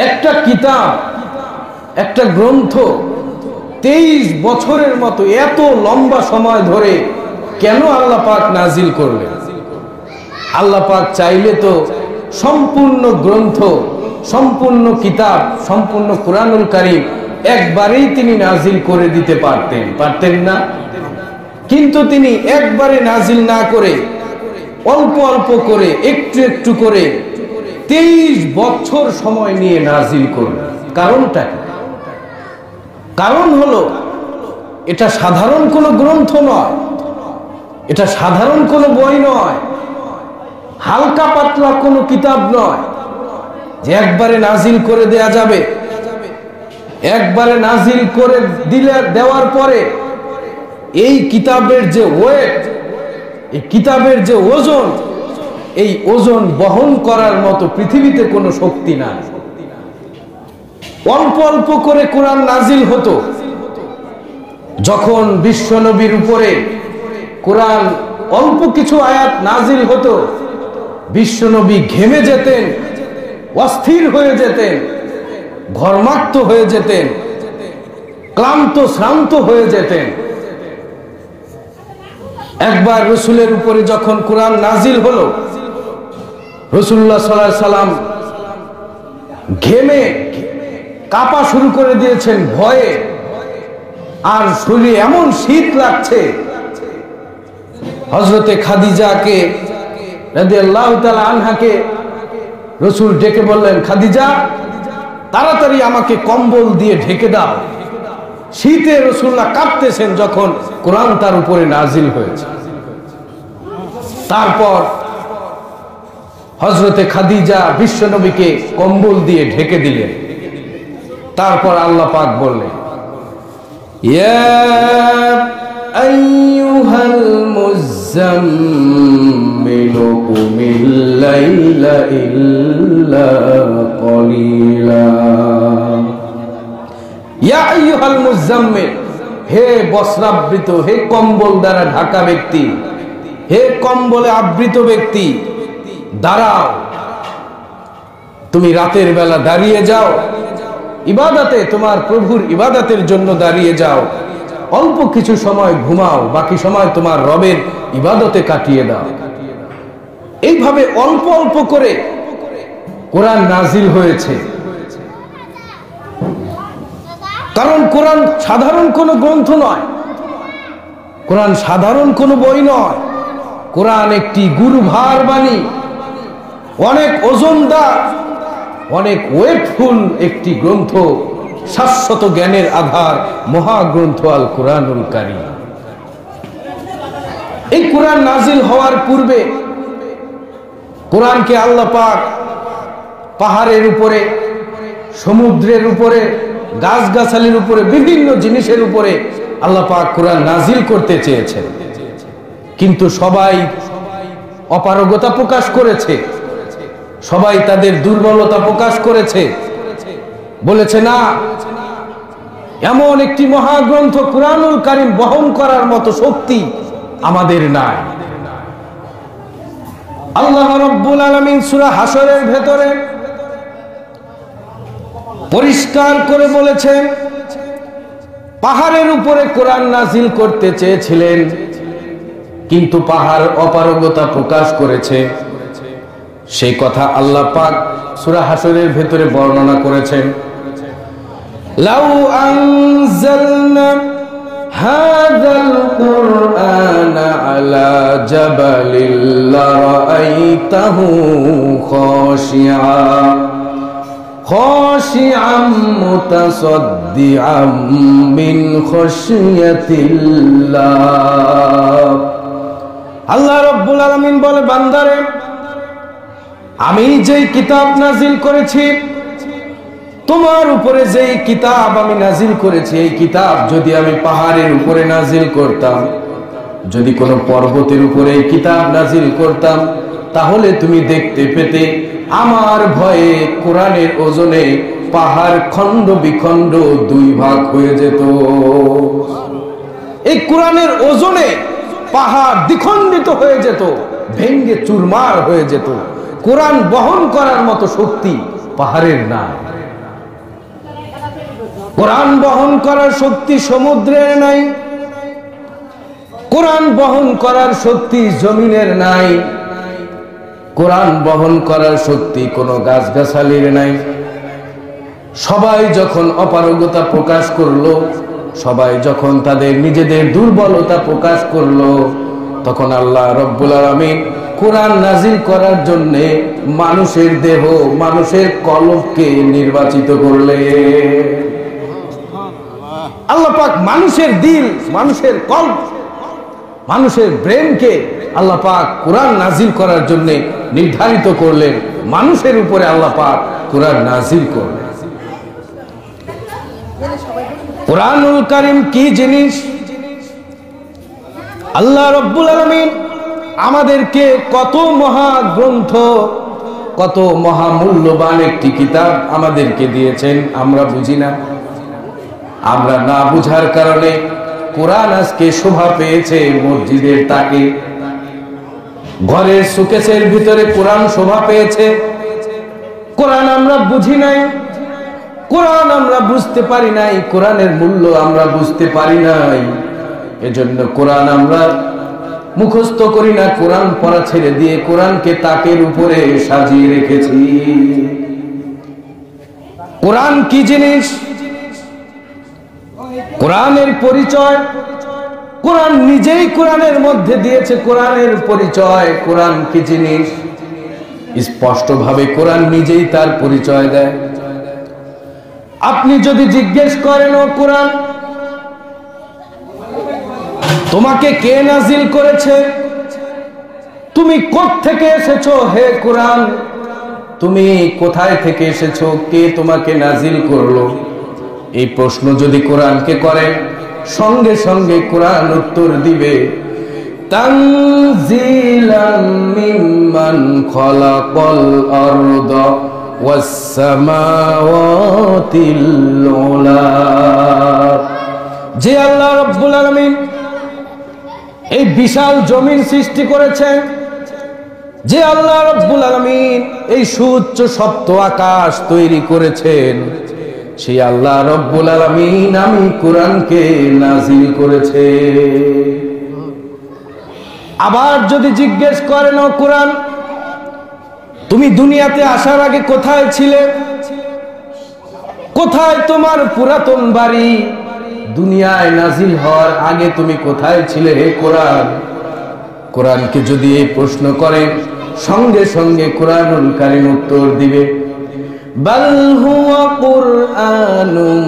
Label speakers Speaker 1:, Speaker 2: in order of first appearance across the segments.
Speaker 1: একটা কিতাব, একটা গ্রন্থ 23 বছরের মতো এত লম্বা সময় ধরে কেন আল্লাহ পাক নাজিল করলেন? আল্লাহ পাক চাইলে তো সম্পূর্ণ গ্রন্থ, সম্পূর্ণ কিতাব, সম্পূর্ণ কুরআনুল কারীম একবারেই তিনি নাজিল করে দিতে পারতেন, পারতেন না? কিন্তু তিনি একবারে নাজিল না করে অল্প অল্প করে, একটু একটু করে 23 বছর সময় নিয়ে নাজিল করলেন। কারণটা কি? কারণ হলো এটা সাধারণ কোনো গ্রন্থ নয়, এটা সাধারণ কোনো বই নয়, হালকা পাতলা কোনো কিতাব নয় যে একবারে নাজিল করে দেয়া যাবে। একবারে নাজিল করে দেওয়ার পরে এই কিতাবের যে ওয়েট, এই কিতাবের যে ওজন, এই ওজন বহন করার মতো পৃথিবীতে কোনো শক্তি নাই। অল্প অল্প করে কোরআন নাজিল হতো। যখন বিশ্বনবীর উপরে কোরআন অল্প কিছু আয়াত নাজিল হতো, বিশ্বনবী ঘেমে যেতেন, অস্থির হয়ে যেতেন, ঘর্মাক্ত হয়ে যেতেন, ক্লান্ত শ্রান্ত হয়ে যেতেন। একবার রসুলের উপরে যখন কোরআন নাজিল হলো, রাসূলুল্লাহ সাল্লাল্লাহু আলাইহি সাল্লাম ঘেমে কাঁপা শুরু করে দিয়েছেন ভয়ে, আর শরীরে এমন শীত লাগছে। হযরতে খাদিজাকে রাদিয়াল্লাহু তাআলা আনহাকে রাসূল ডেকে বললেন, খাদিজা তাড়াতাড়ি আমাকে কম্বল দিয়ে ঢেকে দাও। শীতে রাসূলুল্লাহ কাঁপতেছেন যখন কোরআন তার উপরে নাজিল হয়েছে। তারপর হযরতে খাদিজা বিশ্বনবীকে কম্বল দিয়ে ঢেকে দিলেন। তারপর আল্লাহ পাক বললেন, ইয়া আইয়ুহাল মুযাম্মিলু কুমিল লাইলা ইল্লা কলিলা। ইয়া আইয়ুহাল মুযাম্মিল, হে বস্ত্রাবৃত, হে কম্বল দ্বারা ঢাকা ব্যক্তি, হে কম্বলে আবৃত ব্যক্তি, দাঁড়াও। তুমি রাতের বেলা দাঁড়িয়ে যাও ইবাদতে, তোমার প্রভুর ইবাদতের জন্য দাঁড়িয়ে যাও। অল্প কিছু সময় ঘুমাও, বাকি সময় তোমার রবের ইবাদতে কাটিয়ে দাও। এইভাবে অল্প অল্প করে কোরআন নাজিল হয়েছে। কারণ কোরআন সাধারণ কোনো গ্রন্থ নয়, কোরআন সাধারণ কোনো বই নয়। কোরআন একটি গুরুভার বাণী, অনেক ওজনদার, অনেক ওয়েটফুল একটি গ্রন্থ, শাশ্বত জ্ঞানের আধার মহাগ্রন্থ আল কুরআনুল কারীম। এই কোরআন নাজিল হওয়ার পূর্বে কোরআনকে আল্লাহ পাক পাহাড়ের উপরে, সমুদ্রের উপরে, গাছগাছালির উপরে, বিভিন্ন জিনিসের উপরে আল্লাহ পাক কোরআন নাজিল করতে চেয়েছেন। কিন্তু সবাই অপারগতা প্রকাশ করেছে, সবাই তাদের দুর্বলতা প্রকাশ করেছে, বলেছে না, এমন একটি মহাগ্রন্থ কুরআনুল কারীম বহন করার মতো শক্তি আমাদের নাই। আল্লাহ রাব্বুল আলামিন সূরা হাশরের ভেতরে পরিষ্কার করে বলেছেন, পাহাড়ের উপরে কোরআন নাজিল করতে চেয়েছিলেন, কিন্তু পাহাড় অপারগতা প্রকাশ করেছে। সেই কথা আল্লাহ পাক সূরা হাশরের ভেতরে বর্ণনা করেছেন, লাউ আনজালনা হাযাল কুরআনা আলা জাবালিন লারাআইতাহু খাশিআম মুতাসাদ্দিআম মিন খাশিয়াতিল্লাহ। আল্লাহ রাব্বুল আলামিন বলে, বান্দারে, আমি যেই কিতাব নাজিল করেছি, তোমার উপরে যেই কিতাব আমি নাজিল করেছি, এই কিতাব যদি আমি পাহাড়ের উপরে নাজিল করতাম, যদি কোনো পর্বতের উপরে এই কিতাব নাজিল করতাম, তাহলে তুমি দেখতে পেতে আমার ভয়ে কোরআনের ওজনে পাহাড় খণ্ড বিখণ্ড দুই ভাগ হয়ে যেত। এই কোরআনের ওজনে পাহাড় দ্বিখণ্ডিত হয়ে যেত, ভেঙ্গে চুরমার হয়ে যেত। কোরআন বহন করার মতো শক্তি পাহাড়ের নাই, কোরআন বহন করার শক্তি সমুদ্রের নাই, কোরআন বহন করার শক্তি জমিনের নাই, কোরআন বহন করার শক্তি কোনো গাছগাছালির নাই। সবাই যখন অপারগতা প্রকাশ করলো, সবাই যখন তাদের নিজেদের দুর্বলতা প্রকাশ করলো, তখন আল্লাহ রব্বুল আলামিন কোরআন নাজিল করার জন্য মানুষের দেহ, মানুষের কলবকে নির্বাচিত করলে। আল্লাহ পাক মানুষের দিল, মানুষের কলব, মানুষের ব্রেনকে আল্লাহ পাক কোরআন নাজিল করার জন্য নির্ধারিত করলেন। মানুষের উপরে আল্লাহ পাক কোরআন নাজিল করলেন। কোরআনুল কারীম কি জিনিস? আল্লাহ রব্বুল আলামিন আমাদেরকে কত মহা গ্রন্থ, কত মহামূল্যবান একটি কিতাব আমাদেরকে দিয়েছেন, আমরা বুঝি না। আমরা না বুঝার কারণে কোরআন আজকে শোভা পেয়েছে মসজিদের তাকে, ঘরের সুকেসের ভিতরে কোরআন শোভা পেয়েছে। কোরআন আমরা বুঝি নাই, কোরআন আমরা বুঝতে পারি নাই, কোরআনের মূল্য আমরা বুঝতে পারি নাই। এজন্য কোরআন আমরা মুখস্থ করি না, কোরআন পড়া ছেড়ে দিয়ে কোরআনকে তাকের উপরে সাজিয়ে রেখেছি। কোরআন কি জিনিস? কোরআনের পরিচয় কোরআন নিজেই কোরআনের মধ্যে দিয়েছে। কোরআনের পরিচয়, কোরআন কি জিনিস স্পষ্টভাবে কোরআন নিজেই তার পরিচয় দেয়। আপনি যদি জিজ্ঞেস করেন, ও কোরআন তোমাকে কে নাজিল করেছে, তুমি কোত্থেকে এসেছো, হে কোরআন তুমি কোথায় থেকে এসেছো, কে তোমাকে নাজিল করলো, এই প্রশ্ন যদি কোরআনকে করেন, সঙ্গে সঙ্গে কোরআন উত্তর দিবে, তানজিলাম মিম্মান খালাকাল আরদা ওয়াস সামাওয়াতিল উলা। যে আল্লাহ রাব্বুল আলামিন এই বিশাল জমিন সৃষ্টি করেছেন, যে আল্লাহ রাব্বুল আলামিন এই সুউচ্চ সপ্ত আকাশ তৈরি করেছেন, সেই আল্লাহ রব্বুল আলামিন আমি কোরআনকে নাজিল করেছে। আবার যদি জিজ্ঞেস করেন, ও কোরআন তুমি দুনিয়াতে আসার আগে কোথায় ছিলে, কোথায় তোমার পুরাতন বাড়ি, দুনিয়ায় নাজিল হওয়ার আগে তুমি কোথায় ছিলে হে কোরআন। কোরআনকে যদি এই প্রশ্ন করেন, সঙ্গে সঙ্গে কোরআনুল কারীম উত্তর দিবে, বাল হুয়া কুরআনুম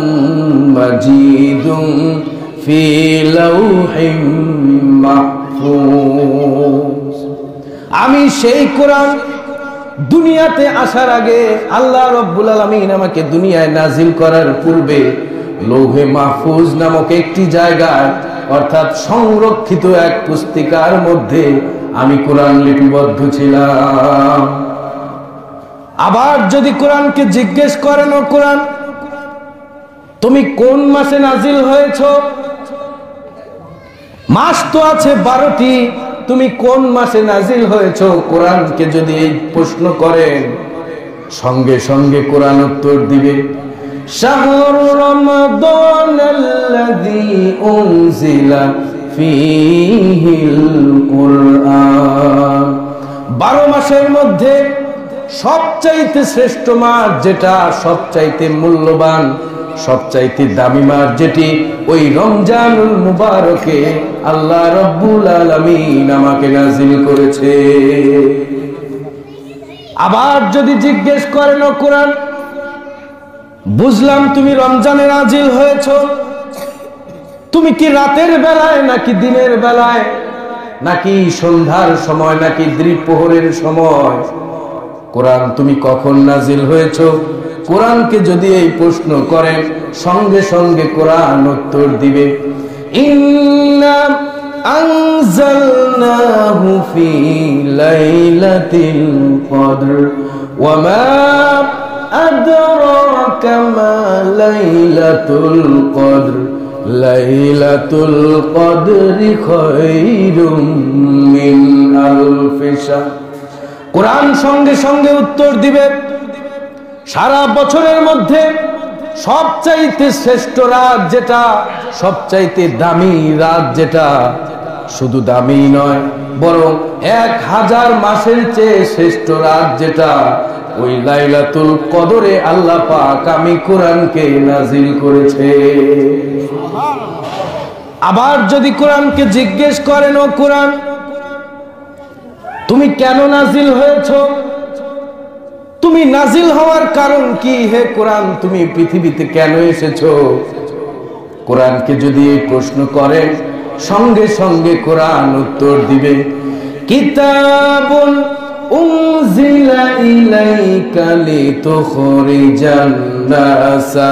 Speaker 1: মাজিদুম ফি লাউহিম মাহফুজ। আমি সেই কোরআন দুনিয়াতে আসার আগে আল্লাহ রব্বুল আলামিন আমাকে দুনিয়ায় নাজিল করার পূর্বে লৌহে মাহফুজ নামক একটি জায়গায়, অর্থাৎ সংরক্ষিত এক পুস্তিকার মধ্যে আমি কোরআন লিপিবদ্ধ ছিলাম। আবার যদি কোরআনকে জিজ্ঞেস করেন, ও কোরআন তুমি কোন মাসে নাজিল হয়েছ, মাস তো আছে 12টি, তুমি কোন মাসে নাজিল হয়েছ, কোরআনকে যদি এই প্রশ্ন করেন, সঙ্গে সঙ্গে কোরআন উত্তর দিবে, শাহরু রমাদানাল্লাযী উনজিলা ফীহিল কুরআন। 12 মাসের মধ্যে সবচাইতে শ্রেষ্ঠ মাস যেটা, সবচাইতে মূল্যবান, সবচাইতে দামি মাস যেটি, ওই রমজানুল মুবারকে আল্লাহ রব্বুল আলামিন আমাকে নাজিল করেছে। আবার যদি জিজ্ঞেস করেন, ও কোরআন বুঝলাম তুমি রমজানে নাজিল হয়েছ, তুমি কি রাতের বেলায় নাকি দিনের বেলায়, নাকি সন্ধ্যার সময়, নাকি দ্বিপ্রহরের সময়, কোরআন তুমি কখন নাজিল হয়েছ, কোরআনকে যদি এই প্রশ্ন করেন, সঙ্গে সঙ্গে কোরআন উত্তর দিবে, ইন্না আনজালনাহু ফি লাইলাতিল কদর ওয়া মা আদরাকা মা লাইলাতুল কদর লাইলাতুল কদরি খায়রুম মিন আলফি শাহর। কোরআন সঙ্গে সঙ্গে উত্তর দিবে, সারা বছরের মধ্যে সবচাইতে শ্রেষ্ঠ রাত যেটা, সবচাইতে দামি রাত যেটা, শুধু দামি নয় বরং 1000 মাসের চেয়ে শ্রেষ্ঠ রাত যেটা, ওই লাইলাতুল কদরে আল্লাহ পাক আমি কোরআনকে নাজিল করেছে। আবার যদি কোরআনকে জিজ্ঞেস করেন, ও কোরআন তুমি কেন নাজিল হয়েছ, তুমি নাজিল হওয়ার কারণ কি, হে কোরআন তুমি পৃথিবীতে কেন এসেছো, কোরআনকে যদি এই প্রশ্ন করেন সঙ্গে সঙ্গে কোরআন উত্তর দিবে, কিতাবুন উনজিলা ইলাইকা লিতুখরিজান নাসা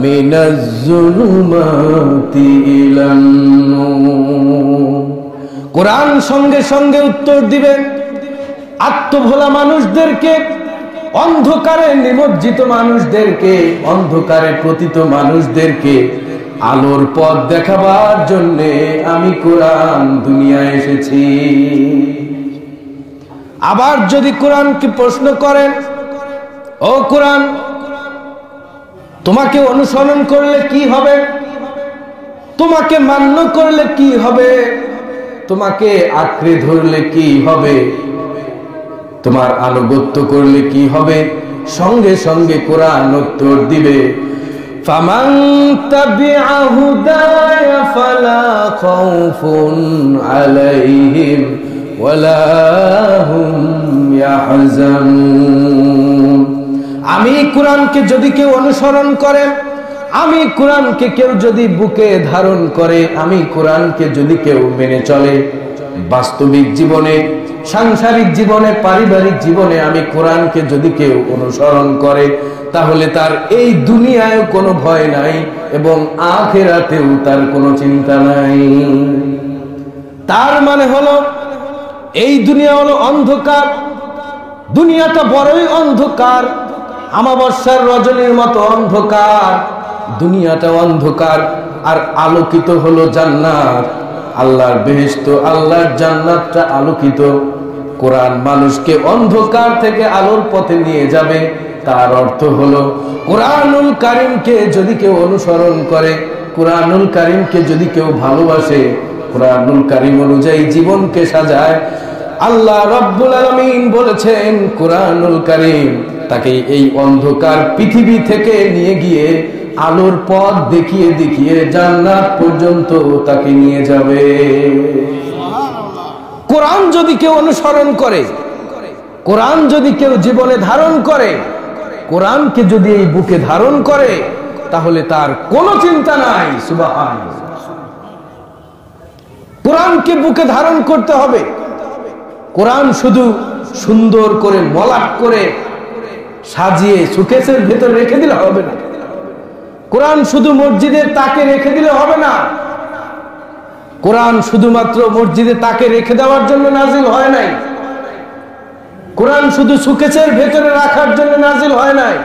Speaker 1: মিনাজ যুলুমাতি ইলান নূর। কোরআন সঙ্গে সঙ্গে উত্তর দিবেন আত্মভোলা মানুষদেরকে, অন্ধকারে নিমজ্জিত মানুষদেরকে, অন্ধকারে পতিত মানুষদেরকে আলোর পথ দেখাবার জন্যে আমি কোরআন দুনিয়ায় এসেছি। আবার যদি কোরআনকে প্রশ্ন করেন, ও কোরআন তোমাকে অনুসরণ করলে কি হবে, তোমাকে মান্য করলে কি হবে, তোমাকে আঁকড়ে ধরলে কি হবে, তোমার আনুগত্য করলে কি হবে, সঙ্গে সঙ্গে কোরআন উত্তর দিবে, ফামান তাবিআ হুদায়া ফালা খাউফুন আলাইহিম ওয়ালা হুম ইয়াহজানুন। আমি কোরআনকে যদি কেউ অনুসরণ করে, আমি কোরআনকে কেউ যদি বুকে ধারণ করে, আমি কোরআনকে যদি কেউ মেনে চলে, বাস্তবিক জীবনে, সাংসারিক জীবনে, পারিবারিক জীবনে আমি কোরআনকে যদি কেউ অনুসরণ করে, তাহলে তার এই দুনিয়ায় কোনো ভয় নাই এবং আখিরাতেও তার কোনো চিন্তা নাই। তার মানে হলো এই দুনিয়া হলো অন্ধকার, দুনিয়াটা বড়ই অন্ধকার, আমাবস্যার রজনীর মতো অন্ধকার, দুনিয়াটা অন্ধকার, আর আলোকিত হলো জান্নাত, আল্লাহর বেহেশত, আল্লাহর জান্নাতটা আলোকিত। কোরআন মানুষকে অন্ধকার থেকে আলোর পথে নিয়ে যাবে। তার অর্থ হলো কোরআনুল কারীমকে যদি কেউ অনুসরণ করে, কোরআনুল কারীমকে যদি কেউ ভালোবাসে, কোরআনুল কারীম অনুযায়ী জীবনকে সাজায়, আল্লাহ রাব্বুল আলামিন বলেছেন কোরআনুল কারীম তাকে এই অন্ধকার পৃথিবী থেকে নিয়ে গিয়ে আলোর পথ দেখিয়ে দেখিয়ে জান্নাত পর্যন্ত তাকে নিয়ে যাবে। কোরআন যদি কেউ অনুসরণ করে, কোরআন যদি কেউ জীবনে ধারণ করে, কোরআনকে যদি এই বুকে ধারণ করে, তাহলে তার কোনো চিন্তা নাই। সুবহানাল্লাহ। কোরআনকে বুকে ধারণ করতে হবে। কোরআন শুধু সুন্দর করে মলাট করে সাজিয়ে সুকেসের ভেতর রেখে দিলে হবে না। কোরআন শুধু মসজিদের তাকে রেখে দিলে হবে না। কোরআন শুধুমাত্র মসজিদে তাকে রেখে দেওয়ার জন্য নাজিল হয় নাই। কোরআন শুধু সুকেসের ভেতরে রাখার জন্য নাজিল হয় নাই।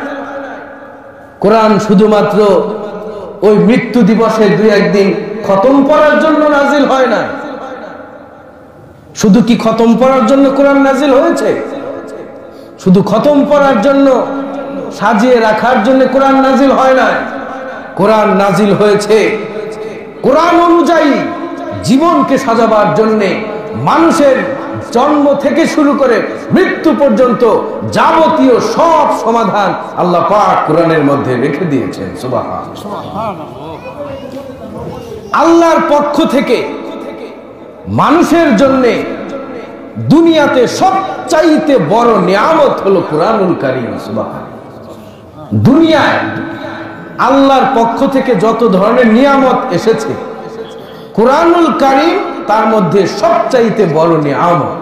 Speaker 1: কোরআন শুধুমাত্র ওই মৃত্যু দিবসে 2-1 দিন খতম পড়ার জন্য নাজিল হয় না। শুধু কি খতম পড়ার জন্য কোরআন নাজিল হয়েছে? শুধু খতম পড়ার জন্য, সাজিয়ে রাখার জন্য কোরআন নাজিল হয় না। কোরআন নাজিল হয়েছে কোরআন অনুযায়ী জীবনকে সাজাবার জন্য। মানুষের জন্ম থেকে শুরু করে মৃত্যু পর্যন্ত যাবতীয় সব সমাধান আল্লাহ পাক কোরআনের মধ্যে রেখে দিয়েছেন। সুবহানাল্লাহ। আল্লাহর পক্ষ থেকে মানুষের জন্য দুনিয়াতে সবচাইতে বড় নিয়ামত হলো কোরআনুল কারীম। সুবহানাল্লাহ। দুনিয়ায় আল্লাহর পক্ষ থেকে যত ধরনের নিয়ামত এসেছে, কোরআনুল কারীম তার মধ্যে সবচাইতে বড় নিয়ামত।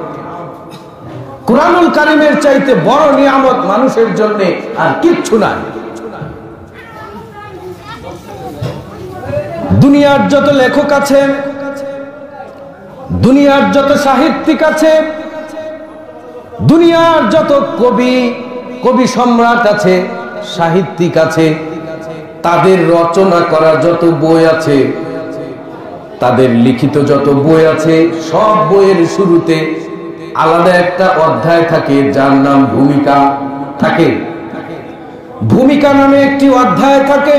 Speaker 1: কোরআনুল কারীমের চাইতে বড় নিয়ামত মানুষের জন্য আর কিচ্ছু নাই। দুনিয়ার যত লেখক আছে, দুনিয়ার যত সাহিত্যিক আছে, দুনিয়ার যত কবি সম্রাট আছে, সাহিত্যিক আছে, তাদের রচনা করা যত বই আছে, তাদের লিখিত যত বই আছে, সব বইয়ের শুরুতে আলাদা একটা অধ্যায় থাকে যার নাম ভূমিকা থাকে। ভূমিকা নামে একটি অধ্যায় থাকে।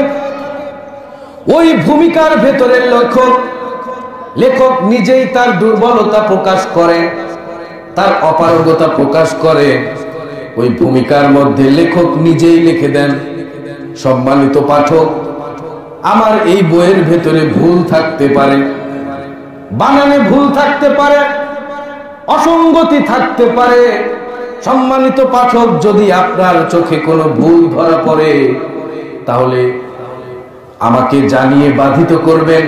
Speaker 1: ওই ভূমিকার ভেতরের লেখক নিজেই তার দুর্বলতা প্রকাশ করে, তার অপারগতা প্রকাশ করে। ওই ভূমিকার মধ্যে লেখক নিজেই লিখে দেন, সম্মানিত পাঠক, আমার এই বইয়ের ভেতরে ভুল থাকতে পারে, বানানে ভুল থাকতে পারে, অসঙ্গতি থাকতে পারে। সম্মানিত পাঠক, যদি আপনার চোখে কোনো ভুল ধরা পড়ে তাহলে আমাকে জানিয়ে বাধিত করবেন।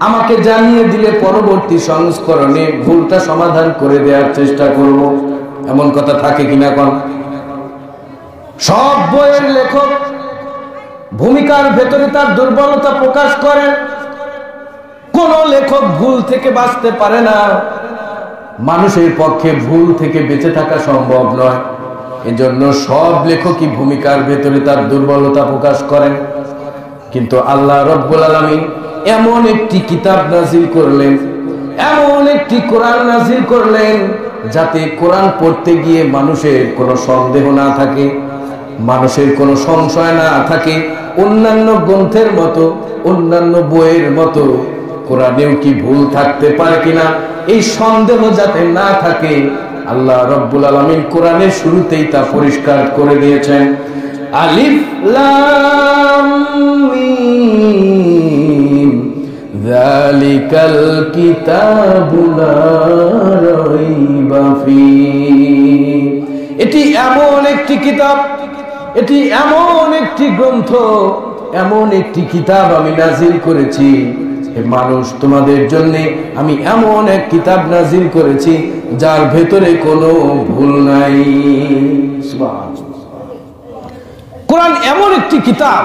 Speaker 1: আমাকে জানিয়ে দিলে পরবর্তী সংস্করণে ভুলটা সমাধান করে দেওয়ার চেষ্টা করব। এমন কথা থাকে কিনা কোন? সব বইয়ের লেখক ভূমিকার ভেতরে তার দুর্বলতা প্রকাশ করে। কোন লেখক ভুল থেকে বাঁচতে পারে না। মানুষের পক্ষে ভুল থেকে বেঁচে থাকা সম্ভব নয়। এজন্য সব লেখকই ভূমিকার ভেতরে তার দুর্বলতা প্রকাশ করেন। কিন্তু আল্লাহ রব্বুল আলামিন এমন একটি কিতাব নাজিল করলেন, এমন একটি কোরআন নাজিল করলেন, যাতে কোরআন পড়তে গিয়ে মানুষের কোনো সন্দেহ না থাকে, মানুষের কোনো সংশয় না থাকে। অন্যান্য গ্রন্থের মতো, অন্যান্য বইয়ের মতো কোরআনেও কি ভুল থাকতে পারে কিনা, এই সন্দেহ যাতে না থাকে, আল্লাহ রব্বুল আলামিন কোরআনের শুরুতেই তা পরিষ্কার করে দিয়েছেন। আলিফ লাম মিম যালিকাল কিতাবু লা রাইবা ফীহি। এটি এমন একটি কিতাব, এটি এমন একটি গ্রন্থ, এমন একটি কিতাব আমি নাজিল করেছি। হে মানুষ, তোমাদের জন্য আমি এমন এক কিতাব নাজিল করেছি যার ভেতরে কোনো ভুল নাই। সুবহানাল্লাহ। কোরআন এমন একটি কিতাব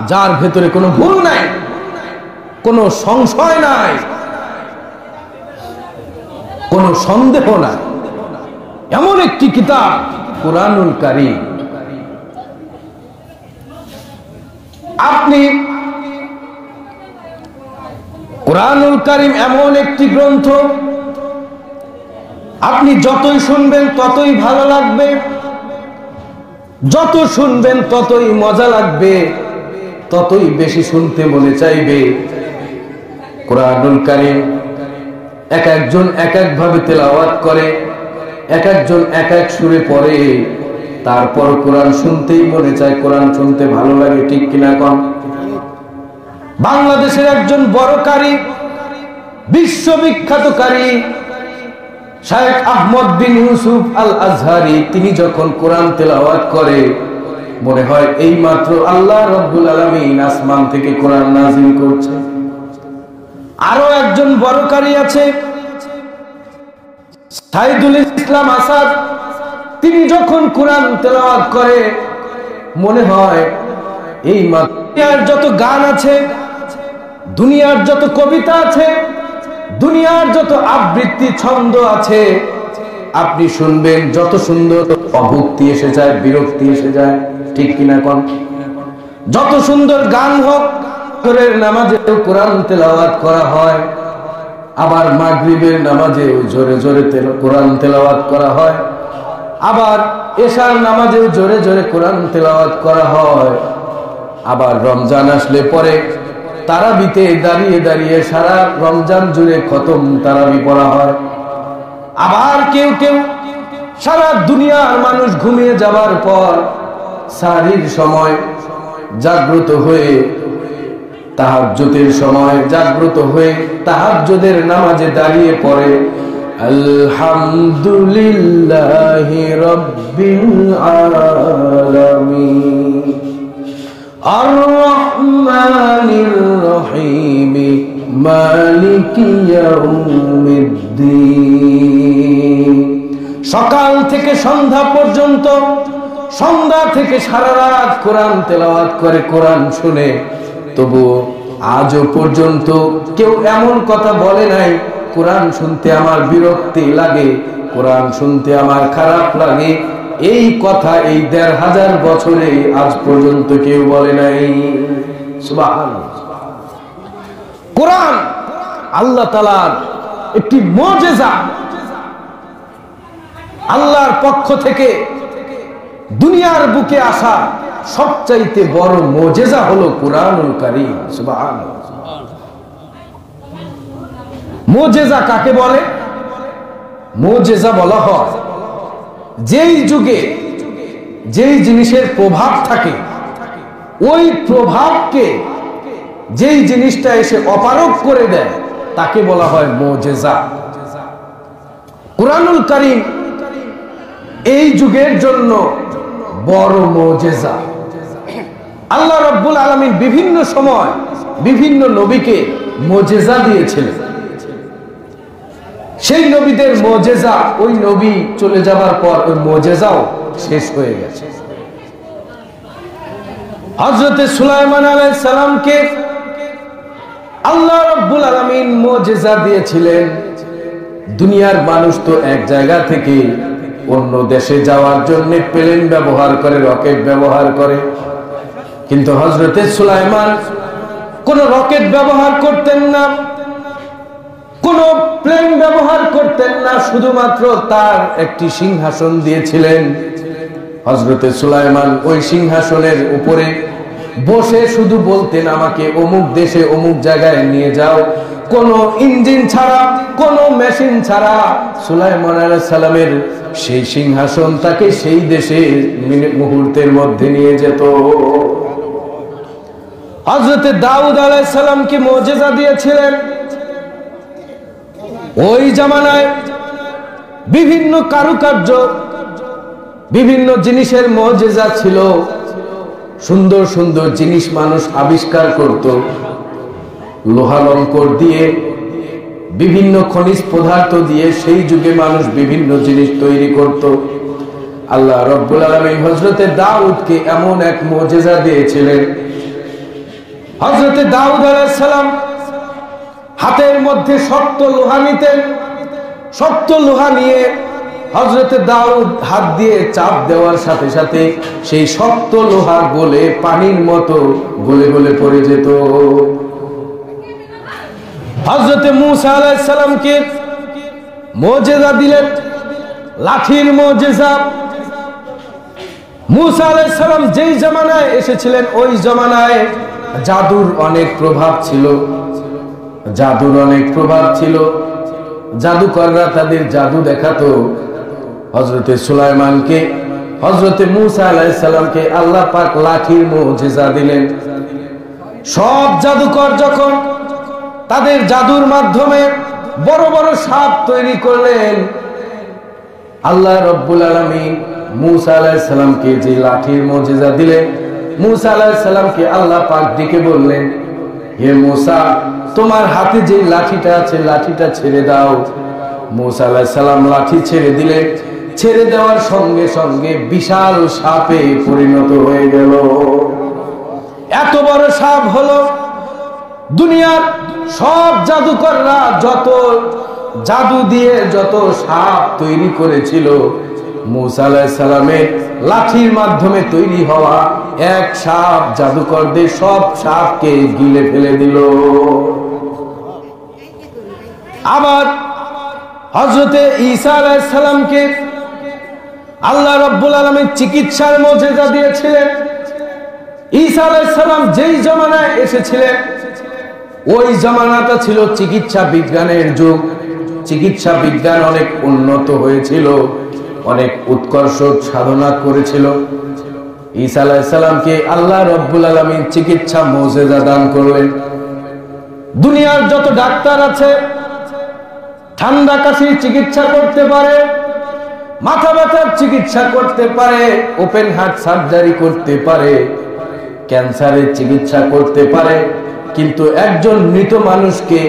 Speaker 1: যার ভেতরে কোনো ভুল নাই, কোনো সংশয় নাই, কোনো সন্দেহ নাই। এমন একটি কিতাব কোরআনুল কারীম। আপনি কোরআনুল কারীম এমন একটি গ্রন্থ, আপনি যতই শুনবেন ততই ভালো লাগবে, যত শুনবেন ততই মজা লাগবে, ততই বেশি শুনতে মনে চাইবে। কোরআনুল কারীম এক একজন এক এক ভাবে তেলাওয়াত করে, এক একজন এক এক সুরে পড়ে, তারপর কোরআন শুনতেই মনে চায়, কোরআন শুনতে ভালো লাগে। ঠিক কিনা কোন? বাংলাদেশের একজন বড় কারি, বিশ্ববিখ্যাত কারি শায়েখ আহমদ বিন ইউসুফ আল আজহারি, তিনি যখন কোরআন তেলাওয়াত করে মনে হয় এই মাত্র আল্লাহ রব্বুল আলামিন আসমান থেকে কোরআন নাযিল করছে। আরো একজন বড় কারি আছে সাইদুল ইসলাম আসাদ, তিনি যখন কোরআন তেলাওয়াত করে মনে হয় এই মাত্র দুনিয়ার যত গান আছে, দুনিয়ার যত কবিতা আছে, দুনিয়ার যত আবৃত্তি ছন্দ আছে, আপনি শুনবেন যত সুন্দর অভুক্তি এসে যায়, বিরক্তি এসে যায়। ঠিক কিনা কোন? যত সুন্দর গান হোক, ফজরের নামাজেও কোরআন তেলাওয়াত করা হয়, আবার মাগরিবের নামাজেও জোরে জোরে কোরআন তেলাওয়াত করা হয়, আবার এশার নামাজেও জোরে জোরে কোরআন তেলাওয়াত করা হয়। আবার রমজান আসলে পরে তারাবিতে দাঁড়িয়ে দাঁড়িয়ে সারা রমজান জুড়ে খতম তারাবি পড়া হয়। আবার কেউ কেউ সারা দুনিয়ার মানুষ ঘুমিয়ে যাবার পর সাহরির সময় জাগ্রত হয়ে, তাহাজ্জুদের সময় জাগ্রত হয়ে তাহাজ্জুদের নামাজে দাঁড়িয়ে পড়ে আলহামদুলিল্লাহি রাব্বিল আলামিন আর রহমানির রহিম মালিকি ইয়াউমিদ্দিন। সকাল থেকে সন্ধ্যা পর্যন্ত, সন্ধ্যা থেকে সারা রাত কোরআন তেলাওয়াত করে, কোরআন শুনে, তবু আজও পর্যন্ত কেউ এমন কথা বলে নাই কোরআন শুনতে আমার বিরক্তি লাগে, কোরআন শুনতে আমার খারাপ লাগে। এই কথা এই ১৫০০ বছরে আজ পর্যন্ত কেউ বলে নাই। সুবহানাল্লাহ। কোরআন আল্লাহ তাআলার একটি মুজিজা, আল্লাহর পক্ষ থেকে দুনিয়ার বুকে আসা সবচাইতে বড় মুজিজা হলো কুরআনুল কারীম। সুবহানাল্লাহ। মুজিজা কাকে বলে? মুজিজা বলা হয় যেই যুগে যেই জিনিসের প্রভাব থাকে, ওই প্রভাবকে যেই জিনিসটা এসে অপারগ করে দেয় তাকে বলা হয় মুজিজা। কুরআনুল কারীম এই যুগের জন্য বড় মুজিজা। আল্লাহ রাব্বুল আলামিন বিভিন্ন সময় বিভিন্ন নবীকে মুজিজা দিয়েছিলেন। সেই নবীদের মুজিজা, ওই নবী চলে যাবার পর ওই মুজিজাও শেষ হয়ে গেছে। হযরত সুলাইমান আলাইহিস সালামকে আল্লাহ রাব্বুল আলামিন মুজিজা দিয়েছিলেন। দুনিয়ার মানুষ তো এক জায়গা থেকে অন্য দেশে যাওয়ার জন্য প্লেন ব্যবহার করে, রকেট ব্যবহার করে, কিন্তু হযরত সুলাইমান কোন রকেট ব্যবহার করতেন না, কোন প্লেন ব্যবহার করতেন না, শুধুমাত্র তার একটি সিংহাসন দিয়েছিলেন। হযরত সুলাইমান ওই সিংহাসনের উপরে বসে শুধু বলতেন, আমাকে অমুক দেশে অমুক জায়গায় নিয়ে যাও। কোন ইঞ্জিন ছাড়া, কোন মেশিন ছাড়া সুলাইমান আলাইহিস সালামের সেই সিংহাসন তাকে সেই দেশে মুহূর্তের মধ্যে নিয়ে যেত। হযরত দাউদ আলাইহিস সালামকে মুজিজা দিয়েছিলেন। ওই জামানায় বিভিন্ন কারুকার্য, বিভিন্ন জিনিসের মুজিজা ছিল। সুন্দর সুন্দর জিনিস মানুষ আবিষ্কার করত, লোহালঙ্কর দিয়ে, বিভিন্ন খনিজ পদার্থ দিয়ে সেই যুগে মানুষ বিভিন্ন জিনিস তৈরি করত। আল্লাহ রাব্বুল আলামিন হযরত দাউদকে এমন এক মুজিজা দিয়েছিলেন। হযরত দাউদ আলাইহিস সালাম হাতের মধ্যে শক্ত লোহা নিতেন। শক্ত লোহা নিয়ে হযরত দাউদ হাত দিয়ে চাপ দেওয়ার সাথে সাথে সেই শক্ত লোহা গলে পানির মতো গলে গলে পড়ে যেত। হযরত মূসা আলাইহিস সালামকে মুজিজা দিলেন, লাঠির মুজিজা। মূসা আলাইহিস সালাম যেই জামানায় এসেছিলেন ওই জামানায় জাদুর অনেক প্রভাব ছিল, জাদুর অনেক প্রভাব ছিল। জাদুকররা তাদের জাদু দেখাতো। হযরত সুলাইমানকে, হযরত মূসা আলাইহিস সালামকে আল্লাহ পাক লাঠির মুজিজা দিলেন। সব জাদুকর যখন তাদের জাদুর মাধ্যমে বড় বড় সাপ তৈরি করলেন, আল্লাহ রাব্বুল আলামিন মূসা আলাইহিস সালামকে যে লাঠির মুজিজা দিলেন, মূসা আলাইহিস সালামকে আল্লাহ পাক ডেকে বললেন, হে মূসা, তোমার হাতে যে লাঠিটা আছে লাঠিটা ছেড়ে দাও। মূসা আলাইহিস সালাম লাঠি ছেড়ে দিলেন। ছেড়ে দেওয়ার সঙ্গে সঙ্গে বিশাল সাপে পরিণত হয়ে গেল। এত বড় সাপ হলো, দুনিয়ার সব জাদুকররা যত জাদু দিয়ে যত সাপ তৈরি করেছিল, মূসা আলাইহিস সালামের লাঠির মাধ্যমে তৈরি হওয়া এক সাপ জাদুকরদের সব সাপকে গিলে ফেলে দিল। আবার হযরতে ঈসা আলাইহিস সালামকে আল্লাহ রাব্বুল আলামিন চিকিৎসার মুজিজা দিয়েছিলেন। ঈসা আলাইহিস সালাম যেই জামানায় এসেছিলেন ওই জামানাটা ছিল চিকিৎসা বিজ্ঞানের যুগ। চিকিৎসা বিজ্ঞান অনেক উন্নত হয়েছিল, অনেক উৎকর্ষ সাধনা করেছিল। ঈসা আলাইহিস সালামকে আল্লাহ রাব্বুল আলামিন চিকিৎসা মুজিজা দান করলেন। দুনিয়ার যত ডাক্তার আছে ঠান্ডা কাশির চিকিৎসা করতে পারে, মাথা ব্যথার চিকিৎসা করতে পারে, ওপেন হার্ট সার্জারি করতে পারে, ক্যান্সারের চিকিৎসা করতে পারে, কিন্তু একজন মৃত মানুষকে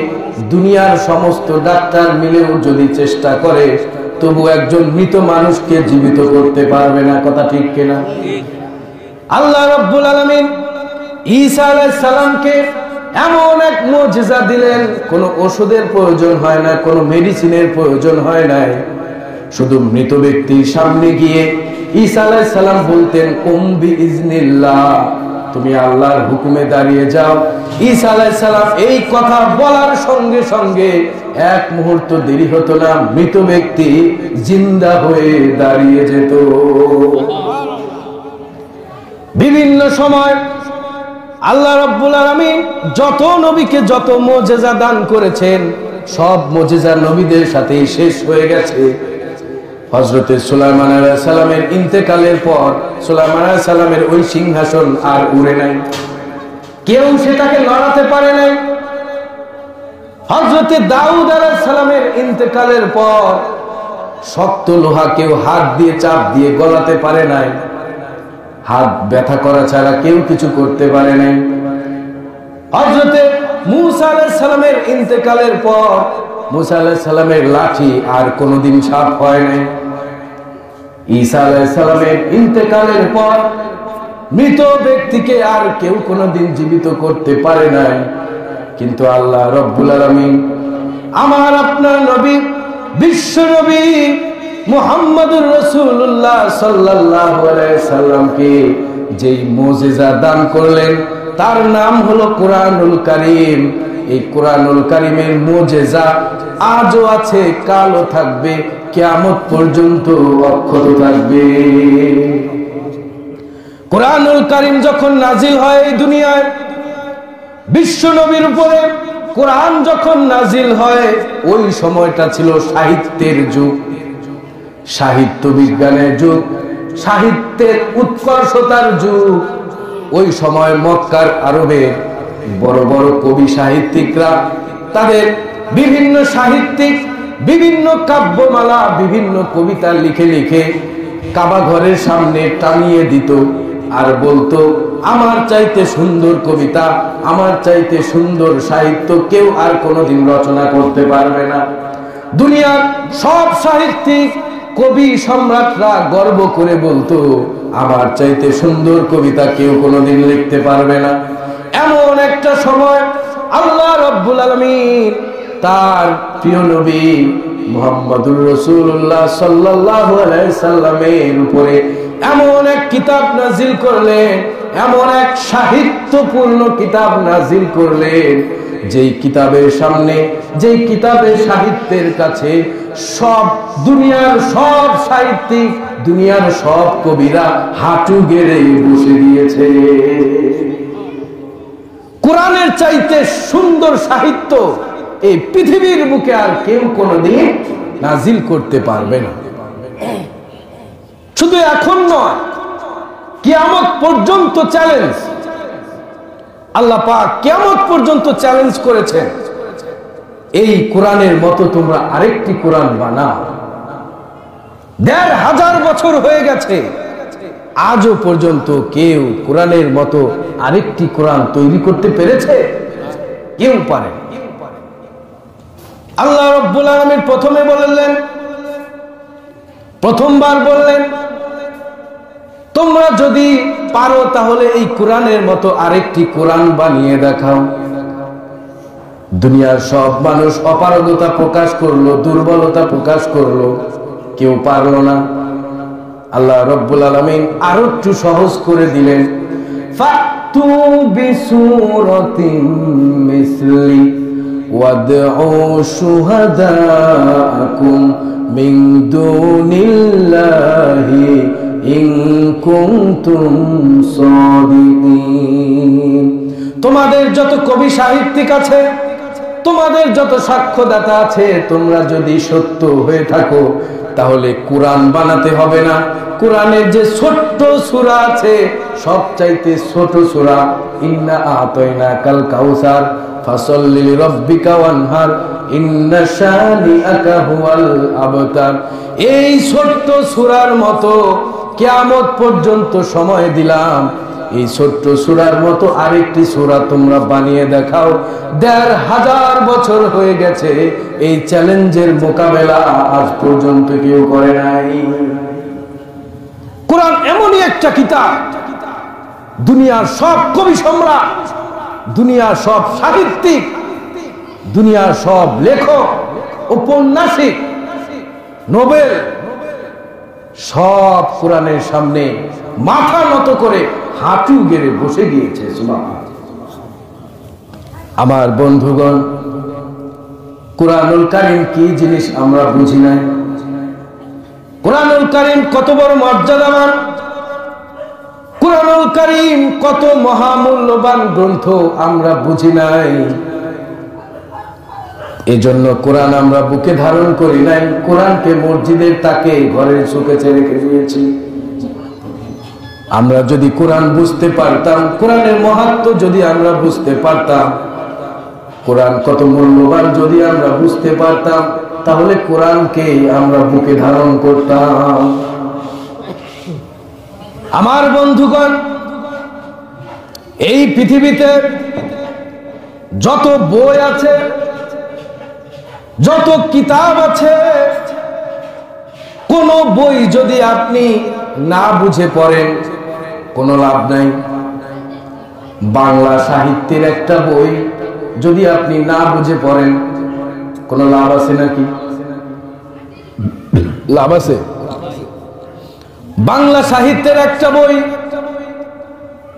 Speaker 1: দুনিয়ার সমস্ত ডাক্তার মিলেও যদি চেষ্টা করে তবু একজন মৃত মানুষকে জীবিত করতে পারবে না। কথা ঠিক কিনা? আল্লাহ রাব্বুল আলামিন ঈসা আলাইহিস সালামকে এমন এক মুজিজা দিলেন, কোনো ওষুধের প্রয়োজন হয় না, কোনো মেডিসিনের প্রয়োজন হয় না। শুধু মৃত ব্যক্তির সামনে গিয়ে ঈসা আলাইহিস সালাম বলতেন, কুম বিইজনিল্লাহ, তুমি আল্লাহর হুকুমে দাঁড়িয়ে যাও। ঈসা আলাইহিস সালাম এই কথা বলার সঙ্গে সঙ্গে এক মুহূর্ত দেরি হতো না, মৃত ব্যক্তি জিন্দা হয়ে দাঁড়িয়ে যেত। বিভিন্ন সময় আল্লাহ রাব্বুল আলামিন যত নবীকে যত মুজিজা দান করেছেন, সব মুজিজা নবীদের সাথেই শেষ হয়ে গেছে। হযরত সুলাইমান আলাইহিস সালামের ইন্তেকালের পর সুলাইমান আলাইহিস সালামের ওই সিংহাসন আর উড়ে নাই, কেউ সেটাকে লড়াতে পারে নাই। হযরত দাউদ আলাইহিস সালামের ইন্তেকালের পর শক্ত লোহা কেউ হাত দিয়ে চাপ দিয়ে গলাতে পারে নাই, হাত ব্যথা করা ছাড়া কেউ কিছু করতে পারে নাই। হযরত মূসা আলাইহিস সালামের ইন্তেকালের পর মূসা আলাইহিস সালামের লাঠি আর কোনোদিন সাপ হয় নাই। ঈসা আলাইহিস সালামের ইন্তেকালের পর মৃত ব্যক্তিকে আর কেউ কোনোদিন জীবিত করতে পারে নাই। কিন্তু আল্লাহ রব্বুল আলামিন আমার আপনার নবী বিশ্ব নবী মুহাম্মদুর রাসূলুল্লাহ সাল্লাল্লাহু আলাইহি সাল্লামকে যেই মুজিজা দান করলেন তার নাম হলো কোরআনুল কারীম। এই কোরআনুল কারীমের মুজিজা আজও আছে, কালও থাকবে, কিয়ামত পর্যন্ত অক্ষত থাকবে। কোরআনুল কারীম যখন নাজিল হয় এই দুনিয়ায় বিশ্ব নবীর উপরে, কোরআন যখন নাজিল হয় ওই সময়টা ছিল সাহিত্যের যুগ, সাহিত্য বিজ্ঞানের যুগ, সাহিত্যের উৎকর্ষতার যুগ। ওই সময় মক্কার আরবের বড় বড় কবি সাহিত্যিকরা তাদের বিভিন্ন সাহিত্যিক বিভিন্ন কাব্যমালা বিভিন্ন কবিতা লিখে লিখে কাবা ঘরের সামনে টানিয়ে দিত আর বলতো, আমার চাইতে সুন্দর কবিতা, আমার চাইতে সুন্দর সাহিত্য কেউ আর কোনোদিন রচনা করতে পারবে না। দুনিয়ার সব সাহিত্যিক কবি সম্রাটরা গর্ব করে বলতো, আমার চাইতে সুন্দর কবিতা কেউ কোনোদিন লিখতে পারবে না। এমন একটা সময় আল্লাহ রাব্বুল আলামিন তার প্রিয় নবী মুহাম্মদুর রাসূলুল্লাহ সাল্লাল্লাহু আলাইহি সাল্লামের উপরে এমন এক কিতাব নাজিল করলেন, এমন এক সাহিত্যপূর্ণ কিতাব নাজিল করলেন, যেই কিতাবের সামনে, যেই কিতাবের সাহিত্যের কাছে সব দুনিয়ার সব সাহিত্যিক, দুনিয়ার সব কবিরা হাঁটু গেড়ে বসে দিয়েছে। কোরআনের চাইতে সুন্দর সাহিত্য এই পৃথিবীর বুকে আর কেউ কোনোদিন নাজিল করতে পারবে না। শুধু এখন নয়, কিয়ামত পর্যন্ত চ্যালেঞ্জ। আল্লাহ পাক কিয়ামত পর্যন্ত চ্যালেঞ্জ করেছেন, এই কোরআনের মতো তোমরা আরেকটি কোরআন বানাও। ১৫০০ বছর হয়ে গেছে, আজও পর্যন্ত কেউ কোরআনের মতো আরেকটি কোরআন তৈরি করতে পেরেছে? কেউ পারে। আল্লাহ রাব্বুল আলামিন প্রথমে বললেন, প্রথমবার বললেন, তোমরা যদি পারো তাহলে এই কোরআনের মতো আরেকটি কোরআন বানিয়ে দেখাও। দুনিয়ার সব মানুষ অপারগতা প্রকাশ করলো, দুর্বলতা প্রকাশ করলো, কেউ পারলো না। আল্লাহ রাব্বুল আলামিন আরো একটু সহজ করে দিলেন, ফাতু বিসূরাতিন মিসলি ওয়াদউ শুহাদাআকুম মিন দুনিল্লাহি ইন কুনতুম সাদিকিন। তোমাদের যত কবি সাহিত্যিক আছে, তোমাদের যত সাক্ষ্যদাতা আছে, তোমরা যদি সত্য হয়ে থাকো তাহলে কোরআন বানাতে হবে না। কোরআনের যে ছোট্ট সূরা আছে, সবচাইতে ছোট সূরা, ইন্না আতাইনাকাল কাউসার ফাসাল্লি লিরাব্বিকা ওয়ানহার ইন্না শানিআকা হুয়াল আবতার। এই ছোট্ট সূরার মতো কিয়ামত পর্যন্ত সময় দিলাম, এই ছোট্ট সূরার মতো আরেকটি সূরা তোমরা বানিয়ে দেখাও। ১৫০০ বছর হয়ে গেছে, এই চ্যালেঞ্জের মোকাবেলা আজ পর্যন্ত কেউ করে নাই। কোরআন এমনই একটা কিতাব, দুনিয়ার সব কবি সম্রাট, দুনিয়ার সব সাহিত্যিক, দুনিয়ার সব লেখক, ঔপন্যাসিক, নোবেল সব কোরআনের সামনে মাথা নত করে হাঁটু গেড়ে বসে গিয়েছে। আমার বন্ধুগণ, কোরআনুল কারীম কি জিনিস আমরা বুঝি নাই। কোরআনুল কারীম কত বড় মর্যাদাবান, কুরআনুল কারীম কত মহামূল্যবান গ্রন্থ আমরা বুঝি নাই, এজন্য কোরআন আমরা বুকে ধারণ করি নাই। কোরআনকে মসজিদের তাকে ঘরের শোকেসে রেখে দিয়েছি। আমরা যদি কোরআন বুঝতে পারতাম, কোরআনের মাহাত্ম্য যদি আমরা বুঝতে পারতাম, কোরআন কত মূল্যবান যদি আমরা বুঝতে পারতাম, তাহলে কোরআনকে আমরা বুকে ধারণ করতাম। আমার বন্ধুগণ, এই পৃথিবীতে যত বই আছে, যত কিতাব আছে, কোন বই যদি আপনি না বুঝে পড়েন কোনো লাভ নাই। বাংলা সাহিত্যের একটা বই যদি আপনি না বুঝে পড়েন কোনো লাভ আছে নাকি? লাভ আছে? বাংলা সাহিত্যের একটা বই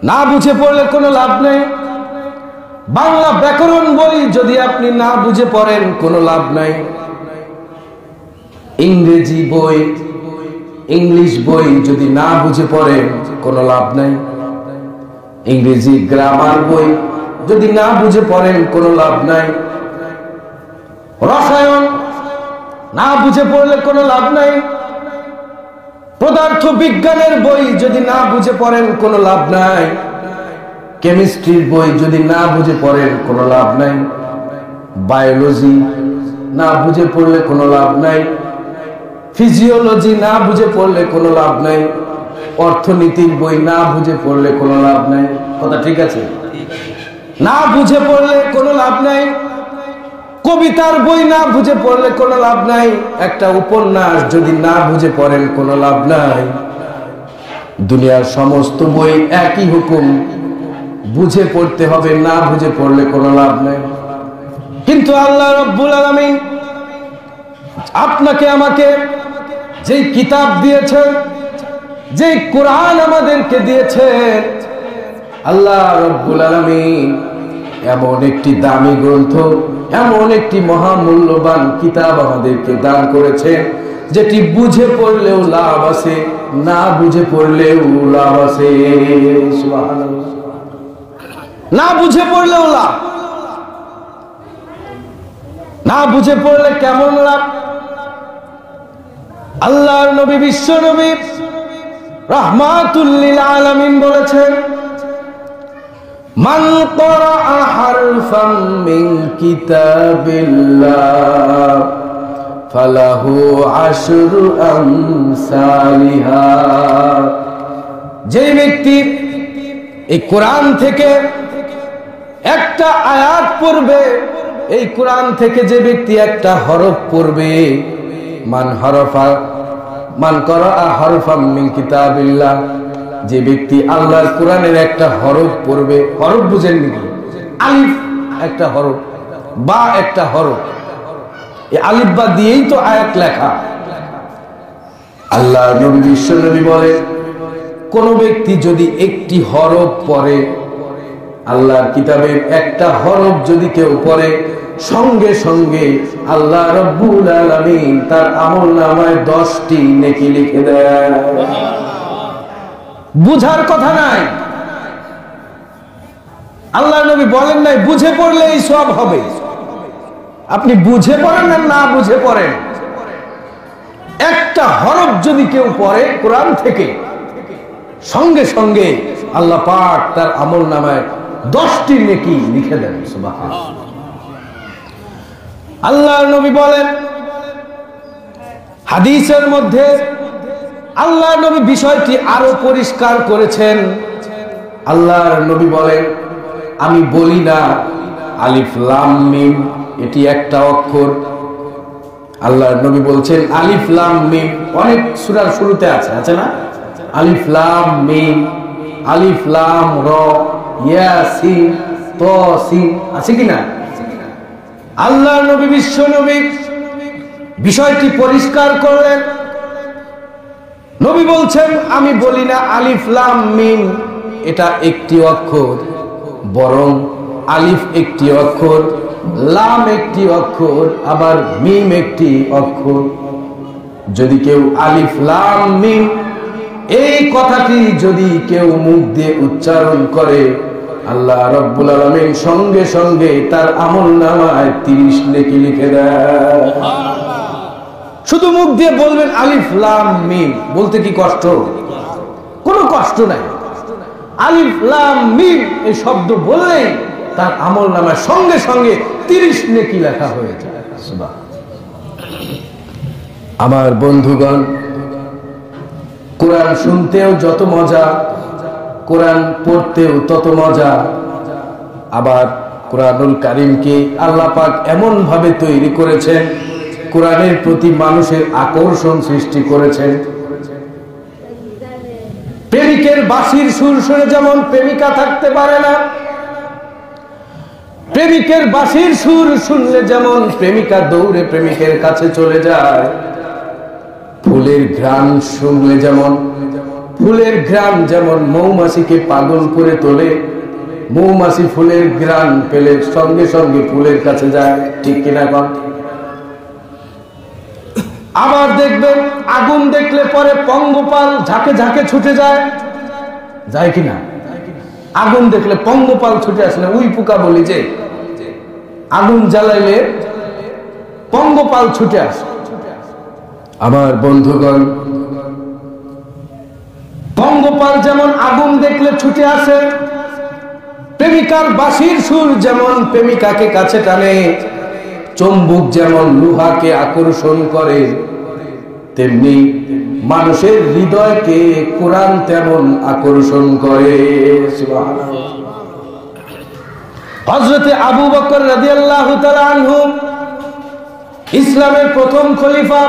Speaker 1: না বুঝে পড়লে কোনো লাভ নেই। বাংলা ব্যাকরণ বই যদি আপনি না বুঝে পড়েন কোনো লাভ নাই। ইংরেজি বই, ইংলিশ বই যদি না বুঝে পড়েন কোনো লাভ নাই। ইংরেজি গ্রামার বই যদি না বুঝে পড়েন কোনো লাভ নাই। রসায়ন না বুঝে পড়লে কোনো লাভ নাই। পদার্থ বিজ্ঞানের বই যদি না বুঝে পড়েন কোনো লাভ নাই। কেমিস্ট্রির বই যদি না বুঝে পড়েন কোনো লাভ নাই। বায়োলজি না বুঝে পড়লে কোনো লাভ নাই। ফিজিওলজি না বুঝে পড়লে কোনো লাভ নাই। অর্থনীতির বই না বুঝে পড়লে কোনো লাভ নাই। কথা ঠিক আছে? না বুঝে পড়লে কোনো লাভ নাই। কবিতার বই না বুঝে পড়লে কোনো লাভ নাই। একটা উপন্যাস যদি না বুঝে পড়েন কোনো লাভ নাই। দুনিয়ার সমস্ত বই একই হুকুম, বুঝে পড়তে হবে, না বুঝে পড়লে কোনো লাভ নাই। কিন্তু আল্লাহ রাব্বুল আলামিন আপনাকে আমাকে যেই কিতাব দিয়েছেন, যেই কোরআন আমাদেরকে দিয়েছেন, আল্লাহ রাব্বুল আলামিন এমন একটি দামি গ্রন্থ, এমন একটি মহামূল্যবান কিতাব আমাদেরকে দান করেছেন, যেটি বুঝে পড়লেও লাভ আছে, না বুঝে পড়লেও লাভ আছে। সুবহানাল্লাহ। না বুঝে পড়লেও লাভ। না বুঝে পড়লে কেমন লাভ? আল্লাহর নবী, বিশ্ব নবী রাহমাতুল লিল আলামিন বলেছেন, মান ক্বারাআ হারফাম মিন কিতাবিল্লাহ ফালাহু আশরু আমসালিহা। যে ব্যক্তি এই কোরআন থেকে একটা আয়াত পড়বে, এই কোরআন থেকে যে ব্যক্তি একটা হরফ পড়বে, মান ক্বারাআ হারফাম মিন কিতাবিল্লাহ, যে ব্যক্তি আল্লাহর কোরআনের একটা হরফ পড়বে। হরফ বুঝেন নাকি? আলিফ একটা হরফ, বা একটা হরফ। এই আলিফ বা দিয়েই তো আয়াত লেখা। আল্লাহ নবী, বিশ্ব নবী বলে, কোন ব্যক্তি যদি একটি হরফ পড়ে, আল্লাহর কিতাবের একটা হরফ যদি কেউ পড়ে, সঙ্গে সঙ্গে আল্লাহ রাব্বুল আলামিন তার আমলনামায় 10টি নেকি লিখে দেয়। বুঝার কথা নাই। আল্লাহর নবী বলেন নাই বুঝে পড়লেই সব হবে। আপনি বুঝে পড়েন না না বুঝে পড়েন, একটা হরফ যদি কেউ পড়ে কোরআন থেকে, সঙ্গে সঙ্গে আল্লাহ পাক তার আমলনামায় 10টি নেকি লিখে দেন। সুবহানাল্লাহ। আল্লাহর নবী বলেন, হাদিসের মধ্যে আল্লাহর নবী বিষয়টি আরো পরিষ্কার করেছেন। আল্লাহর নবী বলেন, আমি বলি না আলিফ লাম মিম এটি একটা অক্ষর। আল্লাহর নবী বলছেন আলিফ লাম মিম, অনেক সূরার শুরুতে আছে, আছে না? আলিফ লাম মিম, আলিফ লাম র, ইয়াসিন, তাসিন, আছে কি না? আল্লাহর নবী, বিশ্ব নবী বিষয়টি পরিষ্কার করলেন। নবী বলছেন, আমি বলি না আলিফ লাম মিম এটা একটি অক্ষর, বরং আলিফ একটি অক্ষর, লাম একটি অক্ষর, আবার মিম একটি অক্ষর। যদি কেউ আলিফ লাম মিম এই কথাটি যদি কেউ মুখ দিয়ে উচ্চারণ করে, আল্লাহ রাব্বুল আলামিন সঙ্গে সঙ্গে তার আমলনামায় 30 নেকি লিখে দেয়। শুধু মুখ দিয়ে বলবেন আলিফ লাম মিম, বলতে কি কষ্ট? কোনো কষ্ট নাই। আলিফ লাম মিম এই শব্দ বললেই তার আমলনামায় সঙ্গে সঙ্গে 30 নেকি লেখা হয়ে যায়। সুবহানাল্লাহ। আমার বন্ধুগণ, কোরআন শুনতেও যত মজা, কোরআন পড়তেও তত মজা। আবার কোরআনুল কারীমকে আল্লাহ পাক এমন ভাবে তৈরি করেছেন, কোরআনের প্রতি মানুষের আকর্ষণ সৃষ্টি করেছেন। প্রেমিকের বাঁশির সুর শুনে যেমন প্রেমিকা থাকতে পারে না, প্রেমিকের বাঁশির সুর শুনলে যেমন প্রেমিকা দৌড়ে প্রেমিকের কাছে চলে যায়, ফুলের ঘ্রাণ শুনলে যেমন, ফুলের ঘ্রাণ যেমন মৌমাছিকে পাগল করে তোলে, মৌমাছি ফুলের ঘ্রাণ পেলে সঙ্গে সঙ্গে ফুলের কাছে যায়, ঠিক কিনা কন? আবার দেখবেন আগুন দেখলে পরে পঙ্গপাল ঝাঁকে ঝাঁকে ছুটে যায়, যায় কিনা? আগুন দেখলে পঙ্গপাল ছুটে আসে না, উই পোকা বলি যে আগুন জ্বালাইলে পঙ্গপাল ছুটে আসে। আমার বন্ধুগণ, পঙ্গপাল যেমন আগুন দেখলে ছুটে আসে, প্রেমিকার বাঁশির সুর যেমন প্রেমিকাকে কাছে টানে, চুম্বক যেমন লোহাকে আকর্ষণ করে, তেমনি মানুষের হৃদয়কে কোরআন তেমন আকর্ষণ করে। সুবহানাল্লাহ। হযরতে আবু বকর রাদিয়াল্লাহু তাআলা আনহু, ইসলামের প্রথম খলিফা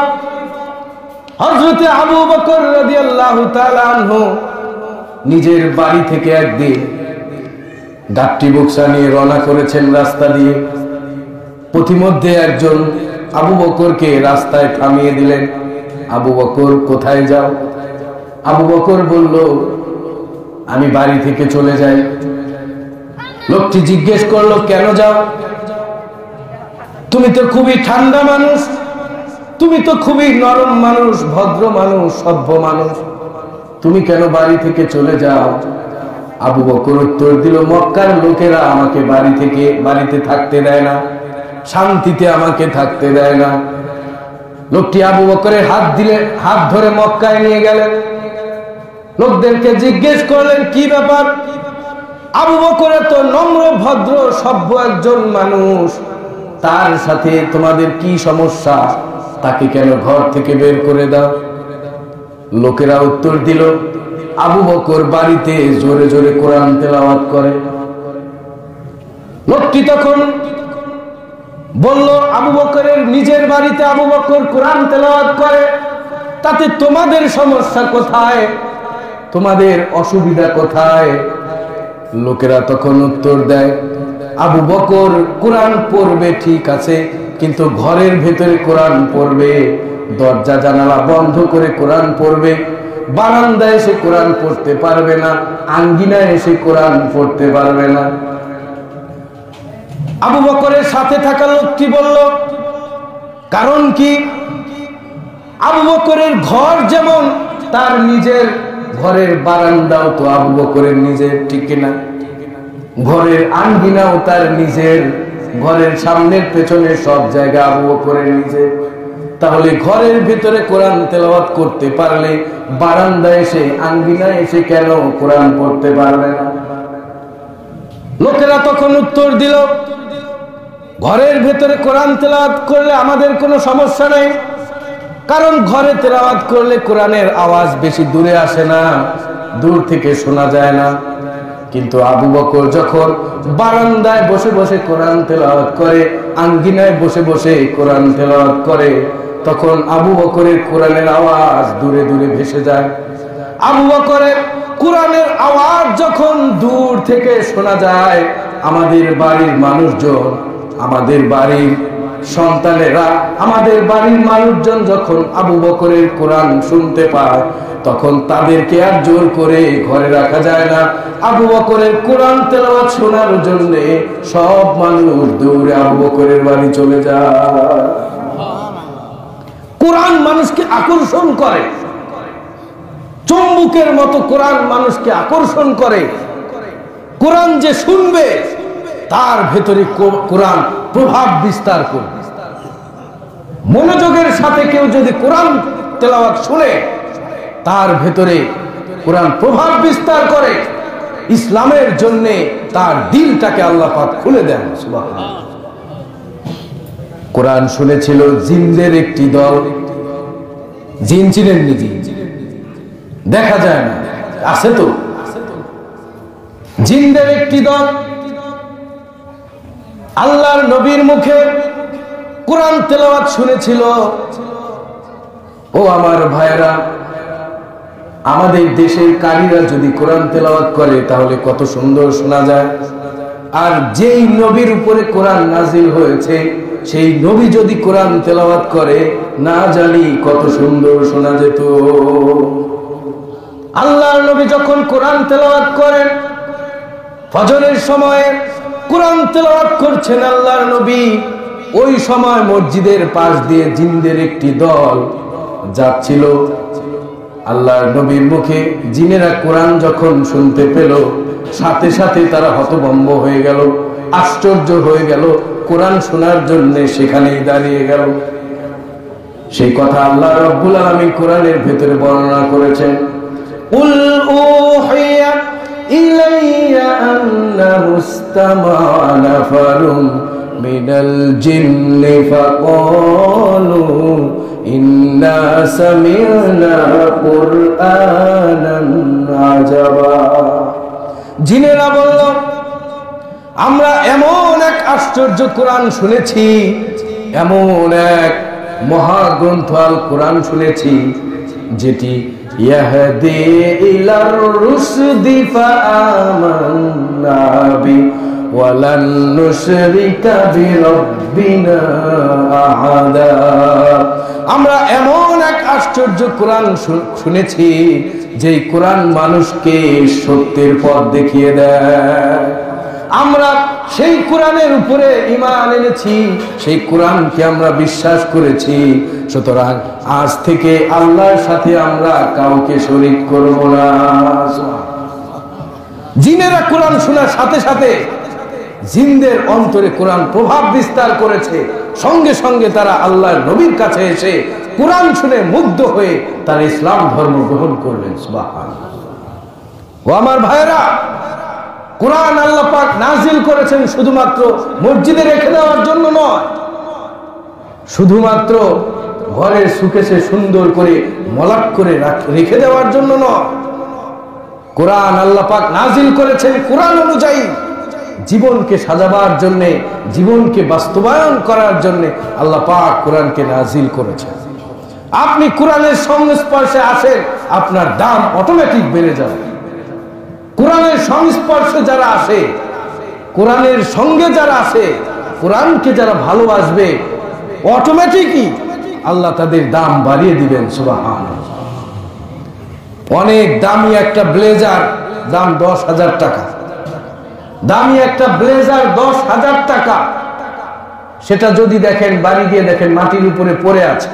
Speaker 1: হযরতে আবু বকর রাদিয়াল্লাহু তাআলা আনহু নিজের বাড়ি থেকে একদিন গাট্টি বক্সা নিয়ে রওনা করেছেন রাস্তা দিয়ে। পথিমধ্যে একজন আবু বকরকে রাস্তায় থামিয়ে দিলেন। আবু বকর, কোথায় যাও? আবু বকর বলল, আমি বাড়ি থেকে চলে যাই। লোকটি জিজ্ঞেস করলো, কেন যাও? তুমি তো খুবই ঠান্ডা মানুষ, তুমি তো খুবই নরম মানুষ, ভদ্র মানুষ, সভ্য মানুষ, তুমি কেন বাড়ি থেকে চলে যাও? আবু বকর উত্তর দিল, মক্কার লোকেরা আমাকে বাড়িতে থাকতে দেয় না, শান্তিতে আমাকে থাকতে দেয় না। লোকটি আবু বকরের হাত ধরে মক্কায় নিয়ে গেলেন। লোকদেরকে জিজ্ঞেস করলেন, কি ব্যাপার? আবু বকর তো নম্র ভদ্র সভ্য একজন মানুষ, তার সাথে তোমাদের কি সমস্যা? তাকে কেন ঘর থেকে বের করে দাও? লোকেরা উত্তর দিল, আবু বকর বাড়িতে জোরে জোরে কোরআন তেলাওয়াত করে। লোকটি তখন বলল, আবু বকরের নিজের বাড়িতে আবু বকর কোরআন তেলাওয়াত করে, তাতে তোমাদের সমস্যা কোথায়? তোমাদের অসুবিধা কোথায়? লোকেরা তখন উত্তর দেয়, আবু বকর কোরআন পড়বে ঠিক আছে, কিন্তু ঘরের ভেতরে কোরআন পড়বে, দরজা জানালা বন্ধ করে কোরআন পড়বে, বারান্দায় এসে কোরআন পড়তে পারবে না, আঙ্গিনায় এসে কোরআন পড়তে পারবে না। আবু বকরের সাথে থাকা লোকটি বলল, কারণ কি? আবু বকরের ঘর যেমন তার নিজের, ঘরের বারান্দাও তো আবু বকরের নিজের, ঠিক কিনা? ঘরের আঙ্গিনাও তার নিজের, ঘরের সামনের পেছনের সব জায়গা আবু বকরের নিজের। তাহলে ঘরের ভিতরে কোরআন তেলাওয়াত করতে পারলে বারান্দায় এসে, আঙ্গিনায় এসে কেন কোরআন পড়তে পারবে না? লোকেরা তখন উত্তর দিল, ঘরের ভেতরে কোরআন তেলাওয়াত করলে আমাদের কোনো সমস্যা নেই, কারণ ঘরে তেলাওয়াত করলে কোরআনের আওয়াজ বেশি দূরে আসে না, দূর থেকে শোনা যায় না। কিন্তু আবু বকর যখন বারান্দায় বসে বসে কোরআন তেলাওয়াত করে, আঙ্গিনায় বসে বসে কোরআন তেলাওয়াত করে, তখন আবু বকরের কোরআনের আওয়াজ দূরে দূরে ভেসে যায়। আবু বকরের কোরআনের আওয়াজ যখন দূর থেকে শোনা যায়, আমাদের বাড়ির মানুষজন, আমাদের বাড়ির সন্তানেরা, আমাদের বাড়ির মানুষজন যখন আবু বকরের কোরআন শুনতে পায়, তখন তাদেরকে আর জোর করে ঘরে রাখা যায় না। আবু বকরের কোরআন তেলাওয়াত শোনার জন্য সব মানুষ দৌড়ে আবু বকরের বাড়ি চলে যায়। কোরআন মানুষকে আকর্ষণ করে। চুম্বকের মতো কোরআন মানুষকে আকর্ষণ করে। কোরআন যে শুনবে তার ভেতরে কোরআন প্রভাব বিস্তার করবে। মনোযোগের সাথে কেউ যদি কোরআন তেলাওয়াত শুনে তার ভেতরে কোরআন প্রভাব বিস্তার করে, ইসলামের জন্য তার দিলটাকে আল্লাহ পাক খুলে দেন। সুবহানাল্লাহ। কোরআন শুনেছিল জিনদের একটি দল। জিন ছিলেন নিজে, দেখা যায় না, আছে তো। জিনদের একটি দল আল্লাহর নবীর মুখে কোরআন তেলাওয়াত শুনেছিল। ও আমার ভাইরা, আমাদের দেশের কারীরা যদি কোরআন তেলাওয়াত করে তাহলে কত সুন্দর শোনা যায়। আর যেই নবীর উপরে কোরআন নাজিল হয়েছে সেই নবী যদি কোরআন তেলাওয়াত করে না জানি কত সুন্দর শোনা যেত। আল্লাহর নবী যখন কোরআন তেলাওয়াত করেন, ফজরের সময়ে কোরআন তেলাওয়াত করছেন আল্লাহর নবী, ওই সময় মসজিদের পাশ দিয়ে জিনদের একটি দল যাচ্ছিল। আল্লাহর নবীর মুখে জিনেরা কোরআন যখন শুনতে পেল, সাথে সাথে তারা হতভম্ব হয়ে গেল, আশ্চর্য হয়ে গেল, কোরআন শোনার জন্য সেখানেই দাঁড়িয়ে গেল। সেই কথা আল্লাহ রাব্বুল আলামিন কোরআনের ভেতরে বর্ণনা করেছেন। উল উহিয়া ইলাইয়া আন্নাহু ইসতামা'a নাফারুম মিনাল জিন্নি ফাকালু ইন্না সামি'না কুরআনান আজাবা। জিনেরা বলল, আমরা এমন এক আশ্চর্য কোরআন শুনেছি, এমন এক মহাগ্রন্থ আল কোরআন শুনেছি যেটি ইয়াহদি ইলার রুশদি ফাআমান্না বি ওয়ালান নুশরিকা বিরাব্বিনা আহাদা। আমরা এমন এক আশ্চর্য কোরআন শুনেছি যে কোরআন মানুষকে সত্যের পথ দেখিয়ে দেয়। আমরা সেই কোরআনের উপরে ঈমান এনেছি, সেই কোরআনকে আমরা বিশ্বাস করেছি। সুতরাং আজ থেকে আল্লাহর সাথে আমরা কাউকে শরীক করব না। জিনেরা কোরআন শোনার সাথে সাথে জিনদের অন্তরে কোরআন প্রভাব বিস্তার করেছে। সঙ্গে সঙ্গে তারা আল্লাহর নবীর কাছে এসে কোরআন শুনে মুগ্ধ হয়ে তারা ইসলাম ধর্ম গ্রহণ করলেন। সুবহানাল্লাহ। ও আমার ভাইরা, কোরআন আল্লাহ পাক নাজিল করেছেন শুধুমাত্র মসজিদে রেখে দেওয়ার জন্য নয়, শুধুমাত্র ঘরের সুকেশে সুন্দর করে মলাট করে রেখে দেওয়ার জন্য নয়। কোরআন আল্লাহ পাক নাজিল করেছেন কোরআন অনুযায়ী জীবনকে সাজাবার জন্য, জীবনকে বাস্তবায়ন করার জন্য আল্লাহ পাক কোরআনকে নাজিল করেছেন। আপনি কোরআনের সংস্পর্শে আসেন, আপনার দাম অটোমেটিক বেড়ে যাবে। কোরআনের সংস্পর্শে যারা আসে, কোরআনের সঙ্গে যারা আসে, কোরআনকে যারা ভালোবাসবে, অটোমেটিকই আল্লাহ তাদের দাম বাড়িয়ে দিবেন। সুবহানাল্লাহ। অনেক দামি একটা ব্লেজার দাম 10,000 টাকা, দামি একটা ব্লেজার 10,000 টাকা। সেটা যদি দেখেন, বাড়ি গিয়ে দেখেন মাটির উপরে পড়ে আছে,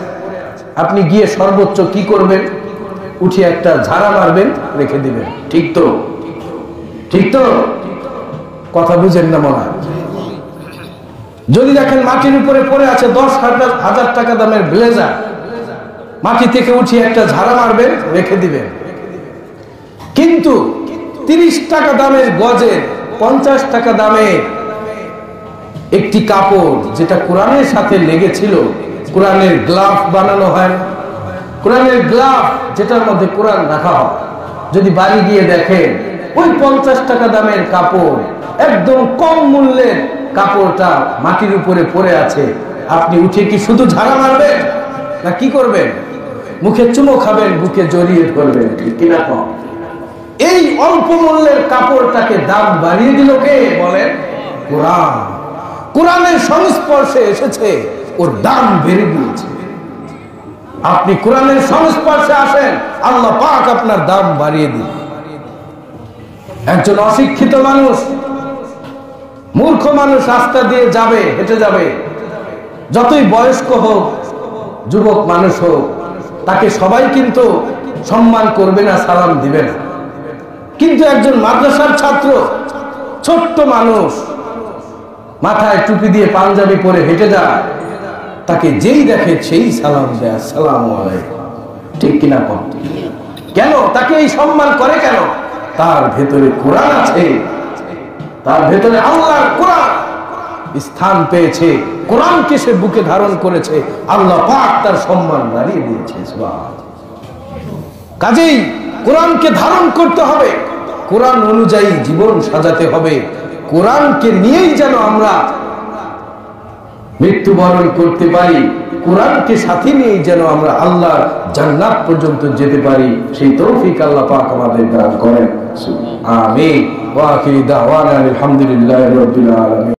Speaker 1: আপনি গিয়ে সর্বোচ্চ কি করবেন? উঠিয়ে একটা ঝাড়া মারবেন, রেখে দিবেন। ঠিক তো? ঠিক তো? কথা বুঝেন না মনে হয়? যদি দেখেন মাটির উপরে পড়ে আছে 10,000 টাকা দামের ব্লেজার, মাটি থেকে উঠিয়ে একটা ঝাড়া মারবেন, রেখে দিবেন। কিন্তু 30 টাকা দামের গজের, 50 টাকা দামে একটি কাপড় যেটা কোরআনের সাথে লেগেছিল, কোরআনের গ্লাভ বানানো হয়, কোরআনের গ্লাভ যেটার মধ্যে কোরআন রাখা হয়, যদি বাড়ি গিয়ে দেখেন ওই 50 টাকা দামের কাপড়, একদম কম মূল্যের কাপড়টা মাটির উপরে পড়ে আছে, আপনি উঠে কি শুধু ঝাড়া মারবেন না কি করবেন? মুখে চুমো খাবেন, বুকে জড়িয়ে ধরবেন, ঠিক কিনা? কম। এই অল্প মূল্যের কাপড়টাকে দাম বাড়িয়ে দিল কে বলেন? কোরআন। কোরআনের সংস্পর্শে এসেছে, ওর দাম বেড়ে গিয়েছে। আপনি কোরআনের সংস্পর্শে আসেন, আল্লাহ পাক আপনার দাম বাড়িয়ে দিন। একজন অশিক্ষিত মানুষ, মূর্খ মানুষ রাস্তা দিয়ে যাবে, হেঁটে যাবে, যতই বয়স্ক হোক, যুবক মানুষ হোক, তাকে সবাই কিন্তু সম্মান করবে না, সালাম দিবে না। কিন্তু একজন মাদ্রাসার ছাত্র, ছোট্ট মানুষ, মাথায় টুপি দিয়ে পাঞ্জাবি পরে হেঁটে যায়, তাকে যেই দেখে সেই সালাম দেয়, আসসালামু আলাইকুম। ঠিক কিনা কম? কেন তাকে এই সম্মান করে? কেন? তার ভেতরে কোরআন আছে, তার ভেতরে আল্লাহর কোরআন স্থান পেয়েছে, কোরআনকে সে বুকে ধারণ করেছে, আল্লাহ পাক তার সম্মান বাড়িয়ে দিয়েছে। কাজেই কোরআনকে ধারণ করতে হবে, কোরআন অনুযায়ী জীবন সাজাতে হবে, কোরআনকে নিয়েই যেন আমরা মৃত্যুবরণ করতে পারি, কোরআনকে সাথে নিয়েই যেন আমরা আল্লাহর জান্নাত পর্যন্ত যেতে পারি। সেই তৌফিক আল্লাহ পাক আমাদের দান করেন। আমিন। ওয়া আখিরু দাওয়ানা আলহামদুলিল্লাহি রাব্বিল আলামিন।